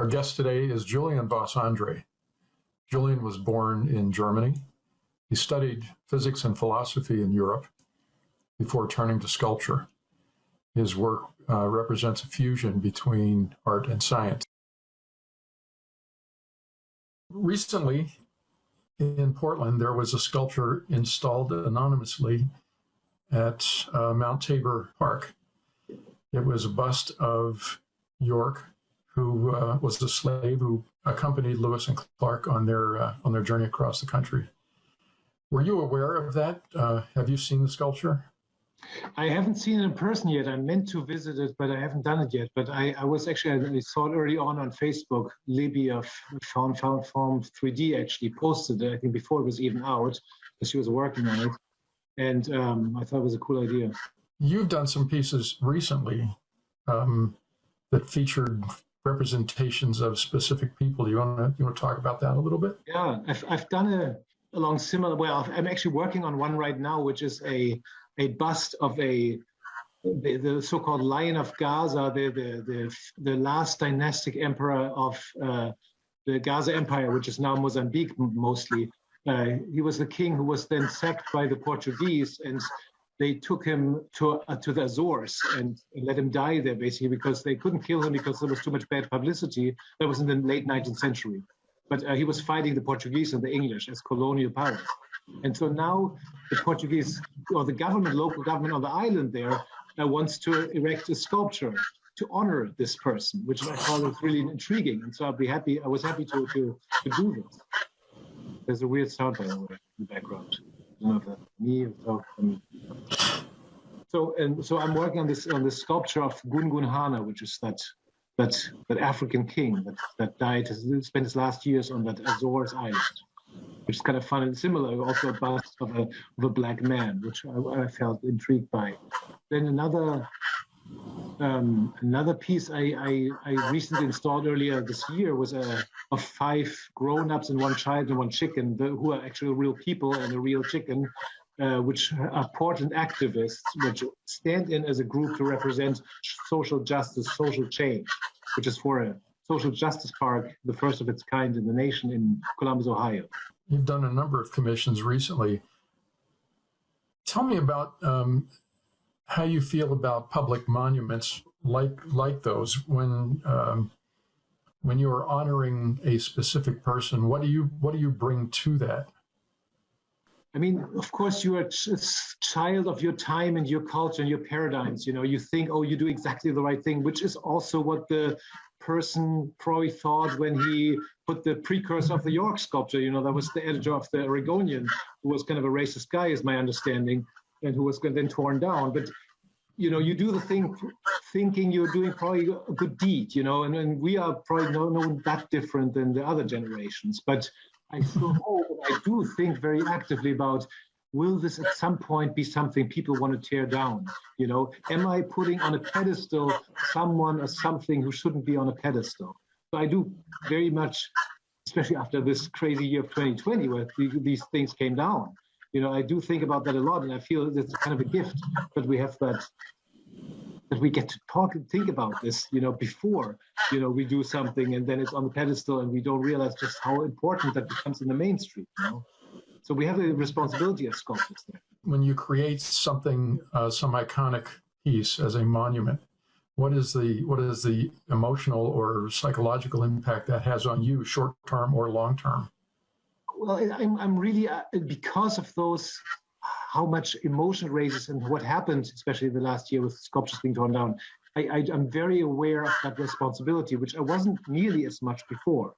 guest today is Julian Voss-Andreae. Julian was born in Germany. He studied physics and philosophy in Europe before turning to sculpture. His work represents a fusion between art and science. Recently, in Portland, there was a sculpture installed anonymously at Mount Tabor Park. It was a bust of York, who was a slave who accompanied Lewis and Clark on their journey across the country. Were you aware of that? Have you seen the sculpture? I haven't seen it in person yet. I meant to visit it, but I haven't done it yet. But I saw it early on Facebook. Libby of Form 3D actually posted it, I think before it was even out, because she was working on it. And I thought it was a cool idea. You've done some pieces recently that featured representations of specific people. Do you want to talk about that a little bit? Yeah, I've done along similar. Well, I'm actually working on one right now, which is a bust of the so-called Lion of Gaza, the last dynastic emperor of the Gaza Empire, which is now Mozambique mostly. He was the king who was then sacked by the Portuguese, and they took him to the Azores and let him die there, basically, because they couldn't kill him because there was too much bad publicity. That was in the late 19th century. But he was fighting the Portuguese and the English as colonial powers. And so now the Portuguese, or the government, local government on the island there, wants to erect a sculpture to honor this person, which I thought was really intriguing. And so I was happy to do this. There's a weird sound, by the way, in the background. I don't know if that's me or so I'm working on this sculpture of Gungun Hana, which is that African king that died, spent his last years on that Azores island, which is kind of fun and similar. Also a bust of a black man, which I felt intrigued by. Then another piece I recently installed earlier this year was of 5 grown-ups and 1 child and 1 chicken, who are actually real people and a real chicken, which are Portland activists, which stand in as a group to represent social justice, social change, which is for a social justice park, the first of its kind in the nation in Columbus, Ohio. You've done a number of commissions recently. Tell me about how you feel about public monuments like those when you are honoring a specific person. What do you bring to that? I mean, of course, you are a child of your time and your culture and your paradigms. You think, oh, you do exactly the right thing, which is also what the person probably thought when he put the precursor of the York sculpture. That was the editor of the Oregonian, who was kind of a racist guy, is my understanding, and who was then torn down. But you do the thing thinking you're doing probably a good deed, and we are probably not that different than the other generations. But I still hope, and I do think very actively about, will this at some point be something people want to tear down? Am I putting on a pedestal someone or something who shouldn't be on a pedestal? So I do very much, especially after this crazy year of 2020, where these things came down. I do think about that a lot, and I feel it's kind of a gift that we have that we get to talk and think about this, before, we do something and then it's on the pedestal and we don't realize just how important that becomes in the mainstream, So we have a responsibility as sculptors there. When you create something, some iconic piece as a monument, what is the emotional or psychological impact that has on you, short-term or long-term? Well, I'm really, because of those, how much emotion it raises and what happened, especially the last year with sculptures being torn down, I'm very aware of that responsibility, which I wasn't nearly as much before.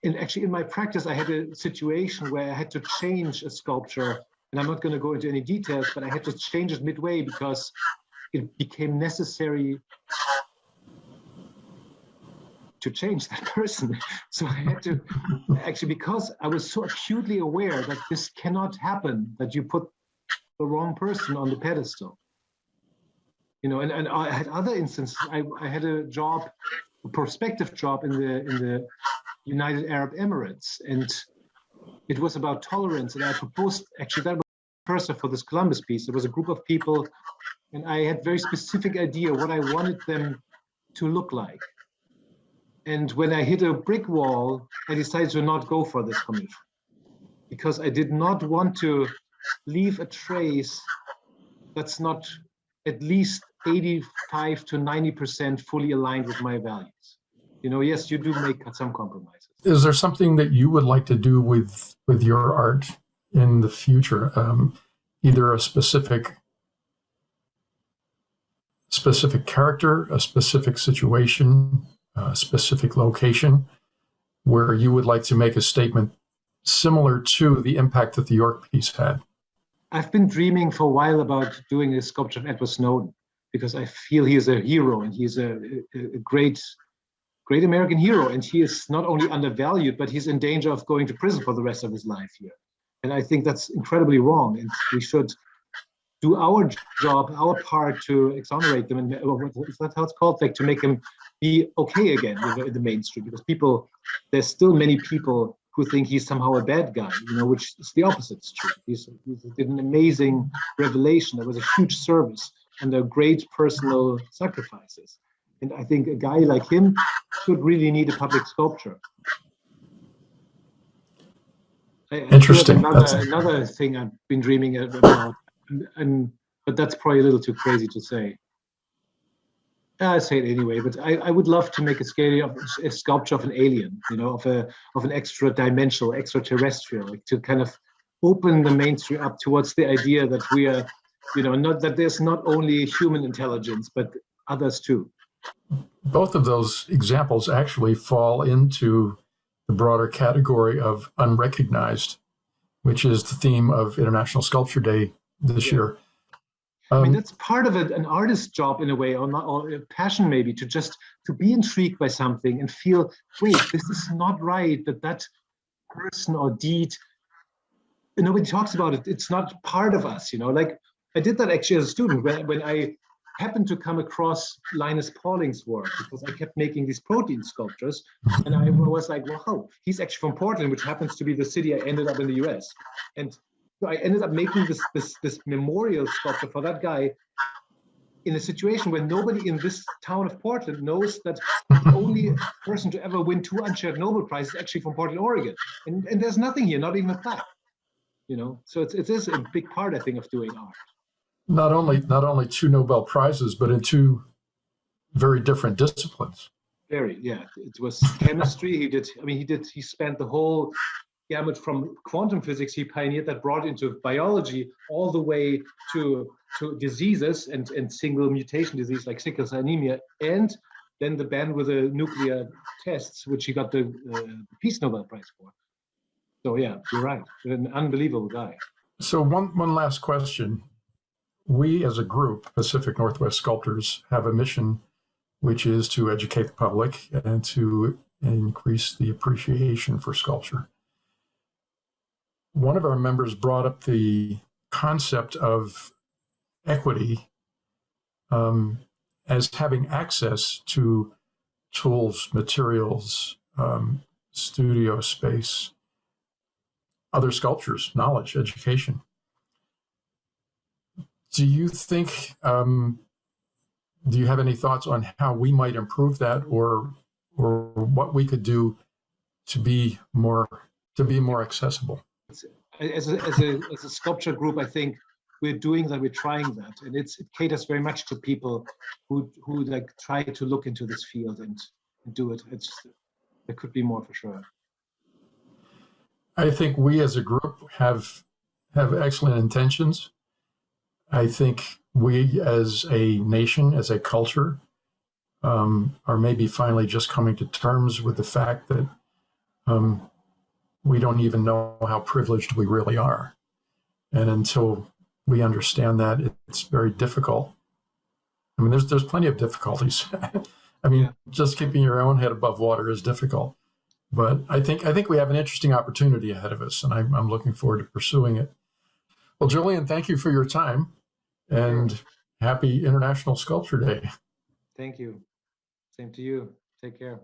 Actually in my practice, I had a situation where I had to change a sculpture, and I'm not going to go into any details, but I had to change it midway because it became necessary to change that person. So I had to, actually, because I was so acutely aware that this cannot happen, that you put the wrong person on the pedestal. And I had other instances. I had a prospective job in the United Arab Emirates, and it was about tolerance. And I proposed, actually, that was the person for this Columbus piece. There was a group of people, and I had very specific idea what I wanted them to look like. And when I hit a brick wall, I decided to not go for this commission because I did not want to leave a trace that's not at least 85 to 90% fully aligned with my values. You know, yes, you do make some compromises. Is there something that you would like to do with your art in the future? Either a specific character, a specific situation, a specific location, where you would like to make a statement similar to the impact that the York piece had? I've been dreaming for a while about doing a sculpture of Edward Snowden because I feel he is a hero and he's a great American hero, and he is not only undervalued, but he's in danger of going to prison for the rest of his life here. And I think that's incredibly wrong, and we should do our job, our part to exonerate them, and is that how it's called? Like to make him be okay again in the mainstream, because there's still many people who think he's somehow a bad guy, you know, which is the opposite is true. He did an amazing revelation. That was a huge service under great personal sacrifices. And I think a guy like him should really need a public sculpture. Interesting. Another thing I've been dreaming about, but that's probably a little too crazy to say. I say it anyway, but I would love to make a sculpture of an alien, you know, of an extra-dimensional, extraterrestrial, like to kind of open the mainstream up towards the idea that we are, you know, not that there's not only human intelligence, but others too. Both of those examples actually fall into the broader category of unrecognized, which is the theme of International Sculpture Day this year. I mean, that's part of an artist's job in a way, or a passion maybe, to be intrigued by something and feel, wait, this is not right, that person or deed, nobody talks about it. It's not part of us, you know. Like I did that actually as a student when I happened to come across Linus Pauling's work, because I kept making these protein sculptures, and I was like, wow, he's actually from Portland, which happens to be the city I ended up in the US. And so I ended up making this memorial sculpture for that guy in a situation where nobody in this town of Portland knows that the only person to ever win 2 unshared Nobel Prizes is actually from Portland, Oregon. And there's nothing here, not even a plaque, you know? So it is a big part, I think, of doing art. Not only 2 Nobel Prizes, but in 2 very different disciplines. Very, yeah. It was chemistry. He spent the whole gamut from quantum physics he pioneered that brought into biology all the way to diseases and single mutation disease like sickle cell anemia, and then the ban with the nuclear tests, which he got the Peace Nobel Prize for. So yeah, you're right. An unbelievable guy. So one last question. We as a group, Pacific Northwest Sculptors, have a mission, which is to educate the public and to increase the appreciation for sculpture. One of our members brought up the concept of equity as having access to tools, materials, studio space, other sculptures, knowledge, education. Do you think, do you have any thoughts on how we might improve that, or what we could do to be more accessible? As a sculpture group, I think we're doing that, we're trying that, and it caters very much to people who like try to look into this field and do it. There could be more for sure. I think we as a group have excellent intentions. I think we as a nation, as a culture, are maybe finally just coming to terms with the fact that we don't even know how privileged we really are. And until we understand that, it's very difficult. I mean, there's plenty of difficulties. I mean, just keeping your own head above water is difficult. But I think we have an interesting opportunity ahead of us, and I'm looking forward to pursuing it. Well, Julian, thank you for your time, and happy International Sculpture Day. Thank you. Same to you. Take care.